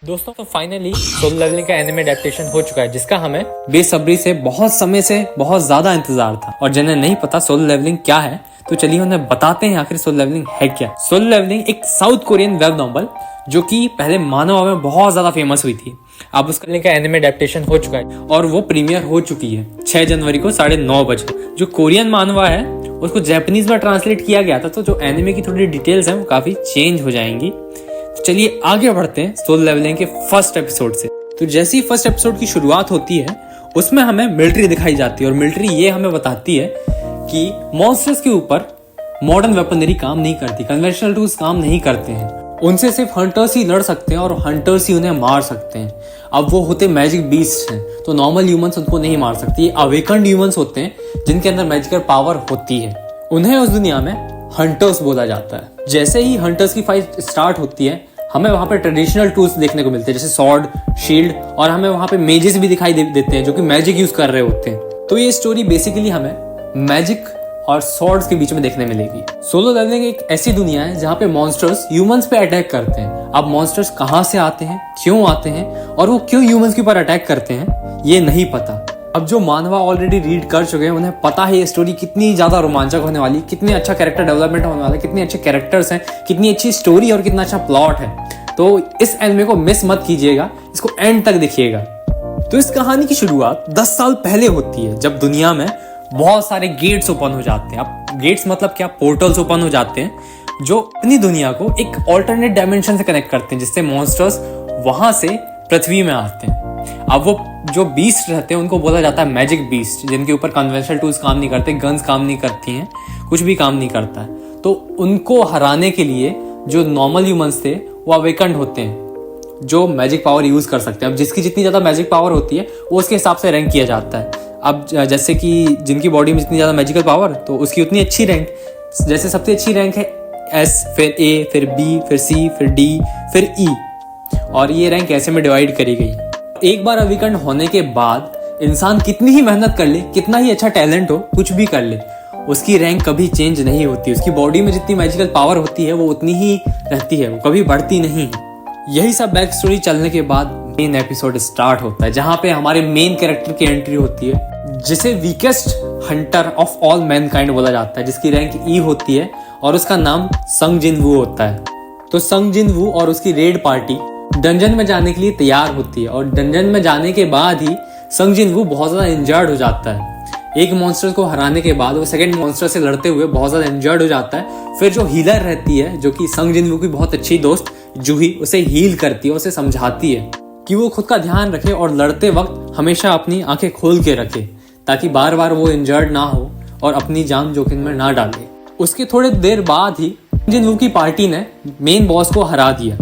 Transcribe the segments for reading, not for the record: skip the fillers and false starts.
दोस्तों तो finally solo levelling का एनिमे एडेप्टेशन हो चुका है, जिसका हमें बेसब्री से बहुत समय से बहुत ज्यादा इंतजार था। और जिन्हें नहीं पता सोलो लेवलिंग क्या है, तो चलिए उन्हें बताते हैं आखिर सोलो लेवलिंग है क्या। सोलो लेवलिंग एक साउथ कोरियन वेब नॉवल जो कि पहले मानवा में बहुत ज्यादा फेमस हुई थी। अब उसका का एनिमे एडेप्टेशन हो चुका है और वो प्रीमियर हो चुकी है 6 जनवरी को 9:30 बजे। जो कोरियन मानवा है उसको जैपनीज में ट्रांसलेट किया गया था, तो जो एनिमे की थोड़ी डिटेल्स हैं वो काफी चेंज हो जाएंगी। चलिए आगे बढ़ते हैं सोलो लेवलिंग के फर्स्ट एपिसोड से। तो जैसे ही फर्स्ट एपिसोड की शुरुआत होती है उसमें हमें मिलिट्री दिखाई जाती है और मिलिट्री ये हमें बताती है कि मॉन्स्टर्स के ऊपर मॉडर्न वेपनरी काम नहीं करती, कन्वेंशनल टूल्स काम नहीं करते हैं। उनसे सिर्फ हंटर्स ही लड़ सकते हैं और हंटर्स ही उन्हें मार सकते हैं। अब वो होते मैजिक बीस्ट हैं, तो नॉर्मल ह्यूमंस उनको नहीं मार सकती। ये अवेकन्ड ह्यूमंस होते हैं जिनके अंदर मैजिकल पावर होती है। उन्हें उस दुनिया में हंटर्स बोला जाता है। जैसे ही हंटर्स की फाइट स्टार्ट होती है हमें वहां पे ट्रेडिशनल टूल्स देखने को मिलते हैं, जैसे सॉर्ड, शील्ड, और हमें वहां पे मेजेस भी दिखाई देते हैं जो कि मैजिक यूज कर रहे होते हैं। तो ये स्टोरी बेसिकली हमें मैजिक और सॉर्ड्स के बीच में देखने मिलेगी। सोलो लेवलिंग एक ऐसी दुनिया है जहाँ पे मॉन्स्टर्स ह्यूमंस पे अटैक करते हैं। अब मॉन्स्टर्स कहाँ से आते हैं, क्यों आते हैं और वो क्यों ह्यूमंस के ऊपर अटैक करते हैं, ये नहीं पता। अब जो मानवा ऑलरेडी रीड कर चुके हैं उन्हें पता है ये स्टोरी कितनी ज्यादा रोमांचक होने वाली, कितने अच्छा कैरेक्टर डेवलपमेंट होने वाला है, कितने अच्छे कैरेक्टर्स हैं, कितनी अच्छी स्टोरी और कितना अच्छा प्लॉट है। तो इस एनिमे को मिस मत कीजिएगा, इसको एंड तक देखिएगा। तो इस कहानी की शुरुआत 10 साल पहले होती है, जब दुनिया में बहुत सारे गेट्स ओपन हो जाते हैं। अब गेट्स मतलब क्या, पोर्टल्स ओपन हो जाते हैं जो अपनी दुनिया को एक ऑल्टरनेट डायमेंशन से कनेक्ट करते हैं, जिससे मॉन्स्टर्स वहां से पृथ्वी में आते हैं। अब वो जो बीस्ट रहते हैं उनको बोला जाता है मैजिक बीस्ट, जिनके ऊपर कन्वेंशनल टूल्स काम नहीं करते, गन्स काम नहीं करती हैं, कुछ भी काम नहीं करता है। तो उनको हराने के लिए जो नॉर्मल ह्यूमंस थे वो अवेकन्ड होते हैं जो मैजिक पावर यूज कर सकते हैं। अब जिसकी जितनी ज्यादा मैजिक पावर होती है वो उसके हिसाब से रैंक किया जाता है। अब जैसे कि जिनकी बॉडी में जितनी ज्यादा मैजिकल पावर तो उसकी उतनी अच्छी रैंक। जैसे सबसे अच्छी रैंक है एस, फिर ए, फिर बी, फिर सी, फिर डी, फिर ई, और ये रैंक ऐसे में डिवाइड करी गई। एक बार अवेकन्ड होने के बाद इंसान कितनी ही मेहनत कर ले, कितना ही अच्छा टैलेंट हो, कुछ भी कर ले, उसकी रैंक कभी चेंज नहीं होती। उसकी बॉडी में जितनी मैजिकल पावर होती है वो उतनी ही रहती है, वो कभी बढ़ती नहीं। यही सब बैक स्टोरी चलने के बाद मेन एपिसोड स्टार्ट होता है, जहां पे हमारे मेन कैरेक्टर की एंट्री होती है, जिसे weakest Hunter of all Mankind बोला जाता है, जिसकी रैंक ई होती है और उसका नाम संग जिन वू होता है। तो संग जिन वू और उसकी रेड पार्टी डंजन में जाने के लिए तैयार होती है, और डंजन में जाने के बाद ही संग जिन वू बहुत ज्यादा इंजर्ड हो जाता है। एक मॉन्स्टर को हराने के बाद वो सेकंड मॉन्स्टर से लड़ते हुए बहुत ज्यादा इंजर्ड हो जाता है। फिर जो हीलर रहती है, जो कि संग जिन वू की बहुत अच्छी दोस्त जूही, उसे हील करती है, उसे समझाती है कि वो खुद का ध्यान रखे और लड़ते वक्त हमेशा अपनी आंखें खोल के रखे, ताकि बार बार वो इंजर्ड ना हो और अपनी जान जोखिम में ना डाले। उसके थोड़े देर बाद ही जिन वू की पार्टी ने मेन बॉस को हरा दिया।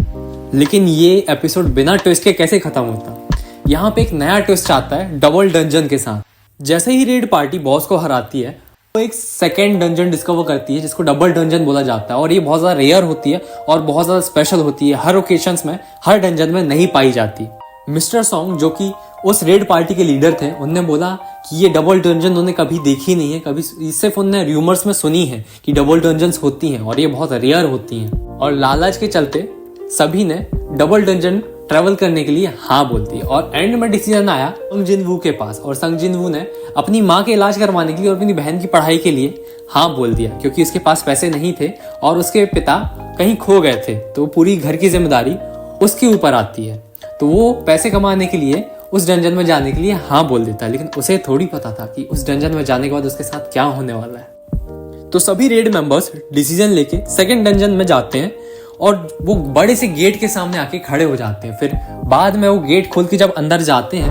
लेकिन ये एपिसोड बिना ट्विस्ट के कैसे खत्म होता। यहाँ पे एक नया ट्विस्ट आता है डबल डंजन के साथ। जैसे ही रेड पार्टी बॉस को हराती है वो एक सेकेंड डंजन डिस्कवर करती है, जिसको डबल डंजन बोला जाता है, और ये बहुत ज्यादा रेयर होती है और बहुत ज्यादा स्पेशल होती है। हर ओकेशंस में, हर डंजन में नहीं पाई जाती। मिस्टर सॉन्ग जो कि उस रेड पार्टी के लीडर थे, उनने बोला कि ये डबल डंजन उन्होंने कभी देखी नहीं है, कभी सिर्फ उन्होंने र्यूमर्स में सुनी है कि डबल डंजन्स होती हैं और ये बहुत रेयर होती हैं। और लालच के चलते सभी ने डबल डंजन ट्रेवल करने के लिए हाँ बोल दी, और एंड में डिसीजन आया संग जिन वू के पास, और संग जिन वू ने अपनी माँ के इलाज करवाने के लिए और अपनी बहन की पढ़ाई के लिए हाँ बोल दिया, क्योंकि उसके पास पैसे नहीं थे और उसके पिता कहीं खो गए थे। तो पूरी घर की जिम्मेदारी उसके ऊपर आती है। तो वो पैसे कमाने के लिए उस डंजन में जाने के लिए हाँ बोल देता है, लेकिन उसे थोड़ी पता था कि उस डंजन में जाने के बाद उसके साथ क्या होने वाला है। तो सभी रेड मेंबर्स डिसीजन लेके सेकंड डंजन में जाते हैं और वो बड़े से गेट के सामने आके खड़े हो जाते हैं। फिर बाद में वो गेट खोल के जब अंदर जाते हैं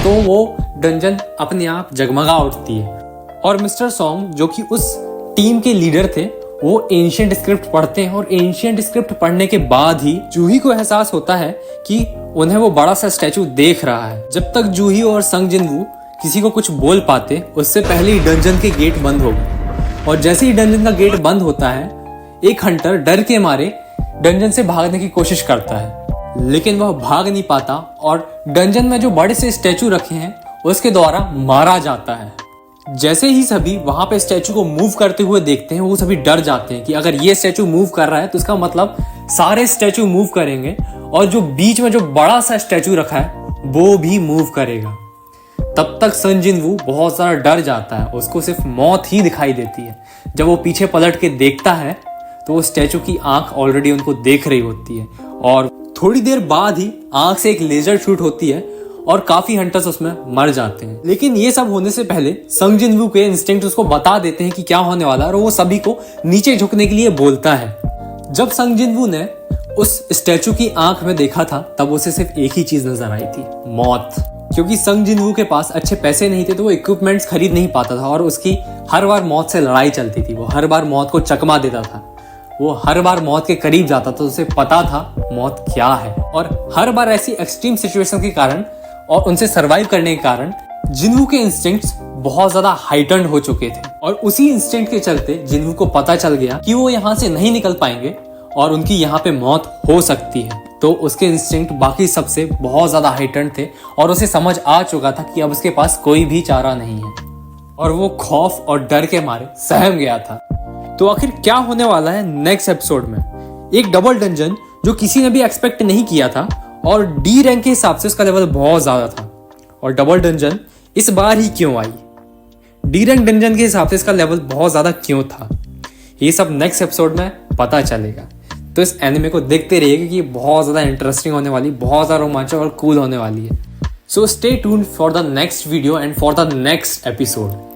तो वो डंजन अपने आप जगमगा उठती है, और मिस्टर सॉन्ग जो कि उस टीम के लीडर थे वो एंशिएंट स्क्रिप्ट पढ़ते हैं, और एंशिएंट स्क्रिप्ट पढ़ने के बाद ही जूही को एहसास होता है कि उन्हें वो बड़ा सा स्टैचू देख रहा है। जब तक जूही और संग जिन वू किसी को कुछ बोल पाते उससे पहले ही डंजन के गेट बंद हो गए, और जैसे ही डंजन का गेट बंद होता है एक हंटर डर के मारे डंजन से भागने की कोशिश करता है, लेकिन वह भाग नहीं पाता और डंजन में जो बड़े से स्टैचू रखे हैं उसके द्वारा मारा जाता है। जैसे ही सभी वहां पे स्टैचू को मूव करते हुए देखते हैं वो सभी डर जाते हैं कि अगर ये स्टैचू मूव कर रहा है तो इसका मतलब सारे स्टैचू मूव करेंगे और जो बीच में जो बड़ा सा स्टैचू रखा है वो भी मूव करेगा। तब तक सन जिन-वू बहुत सारा डर जाता है, उसको सिर्फ मौत ही दिखाई देती है। जब वो पीछे पलट के देखता है तो वो स्टैचू की आंख ऑलरेडी उनको देख रही होती है और थोड़ी देर बाद ही आंख से एक लेजर शूट होती है और काफी हंटर्स उसमें मर जाते हैं। लेकिन ये सब होने से पहले संग जिन-वू के इंस्टिंक्ट उसको बता देते हैं कि क्या होने वाला है और वो सभी को नीचे झुकने के लिए बोलता है। जब संग जिन-वू ने उस स्टैचू की आंख में देखा था तब उसे सिर्फ एक ही चीज नजर आई थी, मौत। क्योंकि संग जिन-वू के पास अच्छे पैसे नहीं थे तो वो इक्विपमेंट्स खरीद नहीं पाता था और उसकी हर बार मौत से लड़ाई चलती थी। वो हर बार मौत को चकमा देता था, वो हर बार मौत के करीब जाता था, उसे पता था मौत क्या है। और हर बार ऐसी एक्सट्रीम सिचुएशन के कारण और उनसे सरवाइव करने के कारण जिन-वू के इंस्टिंक्ट्स बहुत ज्यादा हाइटन्ड हो चुके थे और उसी इंस्टिंक्ट के चलते जिन-वू को पता चल गया कि वो यहाँ से नहीं निकल पाएंगे और उनकी यहाँ पे मौत हो सकती है। तो उसके इंस्टिंक्ट बाकी सबसे बहुत ज्यादा हाइटन्ड थे और उसे समझ आ चुका था कि अब उसके पास कोई भी चारा नहीं है और वो खौफ और डर के मारे सहम गया था। तो आखिर क्या होने वाला है नेक्स्ट एपिसोड में? एक डबल डंजन जो किसी ने भी एक्सपेक्ट नहीं किया था और डी रैंक के हिसाब से उसका लेवल बहुत ज्यादा था। और डबल डंजन इस बार ही क्यों आई? डी रैंक डंजन के हिसाब से इसका लेवल बहुत ज्यादा क्यों था? ये सब नेक्स्ट एपिसोड में पता चलेगा। तो इस एनिमे को देखते रहिएगा कि ये बहुत ज्यादा इंटरेस्टिंग होने वाली, बहुत ज्यादा रोमांचक और कूल होने वाली है। So stay tuned for the next video and for the next episode.